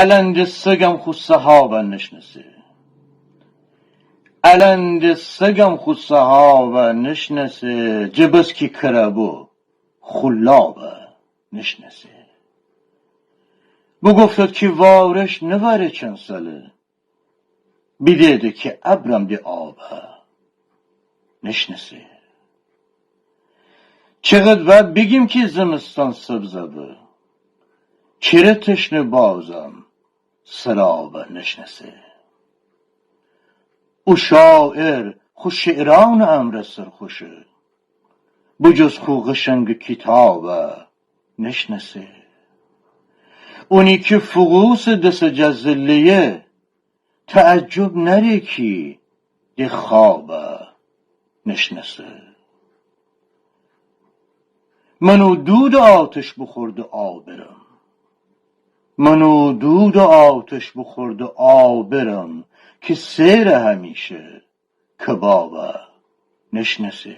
Elend sgam خو صحابه نشناسه elend sgam خو صحابه نشناسه جبس کی کربو خلابه نشناسه Bu گفتد که وارش نواره چند ساله بیدیده که ابرم دی آبه نشناسه چقدر و بگیم که زمستان سبزده چره تشنه بازم سرابه نشناسه او شاعر خو شعران امر سرخوشه بجز خو قشنگ کتابه نشناسه اونی که فغوس دست جزلیه تعجب نری کی دی خوابه نشناسه منو دود آتش بخورد آبرم منو دود آتش بخورد آبرم که سیر همیشه کبابه نشناسه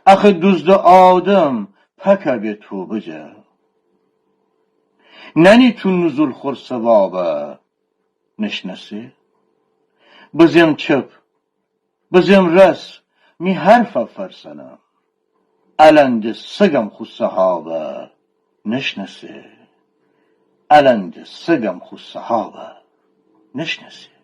اخه دوزد آدم پکگه تو بجه ننی تو نزول خور سبابه نشناسه بزیم چپ بزیم رس می حرف فرسنم elend sgam خو صحابه نشناسه elend sgam خو صحابه نشناسه